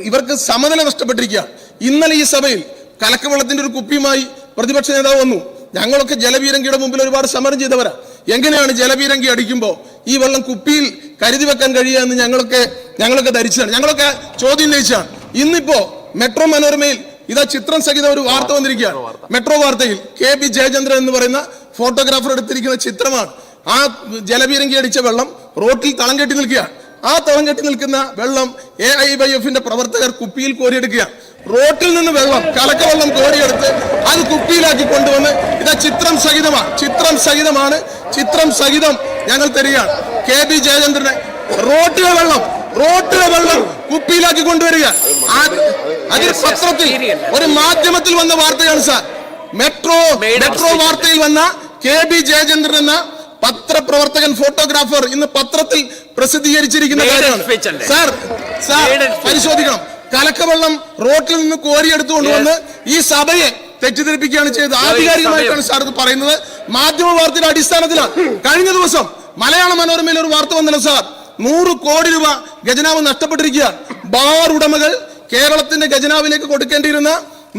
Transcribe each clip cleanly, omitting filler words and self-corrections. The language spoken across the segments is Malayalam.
ഇവർക്ക് സമനില നഷ്ടപ്പെട്ടിരിക്കുകയാണ്. ഇന്നലെ ഈ സഭയിൽ കലക്കവെള്ളത്തിന്റെ ഒരു കുപ്പിയുമായി പ്രതിപക്ഷ നേതാവ് വന്നു. ഞങ്ങളൊക്കെ ജലപീരങ്കിയുടെ മുമ്പിൽ ഒരുപാട് സമരം ചെയ്തവരാ. എങ്ങനെയാണ് ജലപീരങ്കി അടിക്കുമ്പോൾ ഈ വെള്ളം കുപ്പിയിൽ കരുതി വെക്കാൻ കഴിയുക എന്ന് ഞങ്ങളൊക്കെ ധരിച്ചതാണ്, ഞങ്ങളൊക്കെ ചോദ്യം ഉന്നയിച്ചാണ്. ഇന്നിപ്പോ മെട്രോ മനോരമയിൽ ഇതാ ചിത്രം സഹിതം ഒരു വാർത്ത വന്നിരിക്കുകയാണ്. മെട്രോ വാർത്തയിൽ KB ജയചന്ദ്രൻ എന്ന് പറയുന്ന ഫോട്ടോഗ്രാഫർ എടുത്തിരിക്കുന്ന ചിത്രമാണ്. ആ ജലപീരങ്കി അടിച്ച വെള്ളം റോട്ടിൽ തളം കെട്ടി നിൽക്കുകയാണ്. ആ തളം കെട്ടി നിൽക്കുന്ന വെള്ളം AIYFന്റെ പ്രവർത്തകർ കുപ്പിയിൽ കോരിയെടുക്കുകയാണ്. റോട്ടിൽ നിന്ന് വെള്ളം കലക്കവെള്ളം കോരിയെടുത്ത് അത് കുപ്പിയിലാക്കി കൊണ്ടുവന്ന് ഇതാ ചിത്രം സഹിതമാണ് ചിത്രം സഹിതം ഞങ്ങൾ തരികയാണ്. KB ജയചന്ദ്രനെ റോട്ടിലെ വെള്ളം കുപ്പിയിലാക്കി കൊണ്ടുവരിക. അതിൽ പത്രത്തിൽ ഒരു മാധ്യമത്തിൽ വന്ന വാർത്തയാണ് സാർ. മെട്രോ വാർത്തയിൽ വന്ന KB ജയചന്ദ്രൻ എന്ന പത്രപ്രവർത്തകൻ ഫോട്ടോഗ്രാഫർ ഇന്ന് പത്രത്തിൽ പ്രസിദ്ധീകരിച്ചിരിക്കുന്ന കാര്യമാണ് സാർ. പരിശോധിക്കണം. കലക്കവെള്ളം റോട്ടിൽ നിന്ന് കോരിയെടുത്തുകൊണ്ടുവന്ന് ഈ സഭയെ തെറ്റിദ്ധരിപ്പിക്കുകയാണ് ചെയ്തത്. ആധികാരികമായിട്ടാണ് സാർ ഇത് പറയുന്നത്. മാധ്യമ വാർത്തയുടെ അടിസ്ഥാനത്തിലാണ്. കഴിഞ്ഞ ദിവസം മലയാള മനോരമയിൽ ഒരു വാർത്ത വന്നല്ലോ സാർ. 100 കോടി രൂപ ഖജനാവ് നഷ്ടപ്പെട്ടിരിക്കുകയാണ്. ബാർ ഉടമകൾ കേരളത്തിന്റെ ഖജനാവിലേക്ക് കൊടുക്കേണ്ടിയിരുന്ന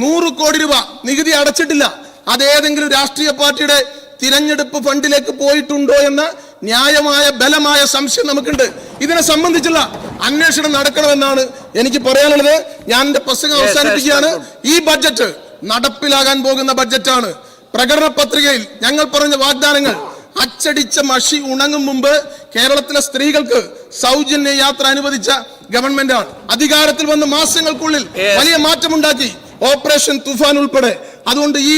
100 കോടി രൂപ നികുതി അടച്ചിട്ടില്ല. അത് ഏതെങ്കിലും രാഷ്ട്രീയ പാർട്ടിയുടെ തിരഞ്ഞെടുപ്പ് ഫണ്ടിലേക്ക് പോയിട്ടുണ്ടോ എന്ന ന്യായമായ ബലമായ സംശയം നമുക്കുണ്ട്. ഇതിനെ സംബന്ധിച്ചുള്ള അന്വേഷണം നടക്കണമെന്നാണ് എനിക്ക് പറയാനുള്ളത്. ഞാൻ എന്റെ പ്രസംഗം അവസാനിപ്പിക്കുകയാണ്. ഈ ബഡ്ജറ്റ് നടപ്പിലാകാൻ പോകുന്ന ബഡ്ജറ്റാണ്. പ്രകടന പത്രികയിൽ ഞങ്ങൾ പറഞ്ഞ വാഗ്ദാനങ്ങൾ അച്ചടിച്ച മഷി ഉണങ്ങും മുമ്പ് കേരളത്തിലെ സ്ത്രീകൾക്ക് സൗജന്യ യാത്ര അനുവദിച്ച ഗവൺമെന്റാണ്. അധികാരത്തിൽ വന്ന മാസങ്ങൾക്കുള്ളിൽ വലിയ മാറ്റമുണ്ടാക്കി, ഓപ്പറേഷൻ തുഫാൻ ഉൾപ്പെടെ. അതുകൊണ്ട് ഈ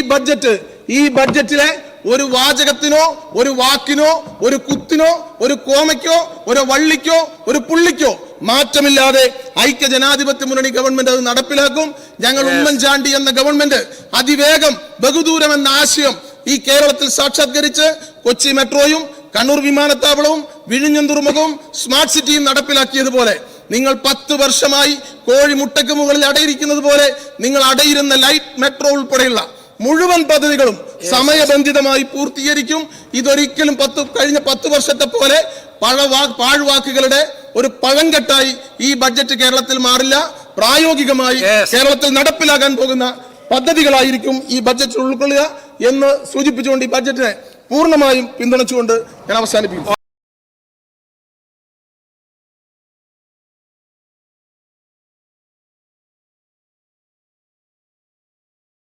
ബഡ്ജറ്റിലെ ഒരു വാചകത്തിനോ ഒരു വാക്കിനോ ഒരു കുത്തിനോ ഒരു കോമയ്ക്കോ ഒരു വള്ളിക്കോ ഒരു പുള്ളിക്കോ മാറ്റമില്ലാതെ ഐക്യ ജനാധിപത്യ മുന്നണി ഗവൺമെന്റ് അത് നടപ്പിലാക്കും. ഞങ്ങൾ ഉമ്മൻചാണ്ടി എന്ന ഗവൺമെന്റ് അതിവേഗം ബഹുദൂരം എന്ന ആശയം ഈ കേരളത്തിൽ സാക്ഷാത്കരിച്ച് കൊച്ചി മെട്രോയും കണ്ണൂർ വിമാനത്താവളവും വിഴിഞ്ഞം തുറമുഖവും സ്മാർട്ട് സിറ്റിയും നടപ്പിലാക്കിയതുപോലെ നിങ്ങൾ 10 വർഷമായി കോഴി മുട്ടയ്ക്ക് മുകളിൽ അടയിരിക്കുന്നത് പോലെ നിങ്ങൾ അടയിരുന്ന ലൈറ്റ് മെട്രോ ഉൾപ്പെടെയുള്ള മുഴുവൻ പദ്ധതികളും സമയബന്ധിതമായി പൂർത്തീകരിക്കും. ഇതൊരിക്കലും കഴിഞ്ഞ 10 വർഷത്തെ പോലെ പാഴ്വാക്കുകളുടെ ഒരു പഴങ്കെട്ടായി ഈ ബഡ്ജറ്റ് കേരളത്തിൽ മാറില്ല. പ്രായോഗികമായി കേരളത്തിൽ നടപ്പിലാകാൻ പോകുന്ന പദ്ധതികളായിരിക്കും ഈ ബഡ്ജറ്റിൽ ഉൾക്കൊള്ളുക എന്ന് സൂചിപ്പിച്ചുകൊണ്ട് ഈ ബഡ്ജറ്റിനെ പൂർണ്ണമായും പിന്തുണച്ചുകൊണ്ട് ഞാൻ അവസാനിപ്പിക്കും.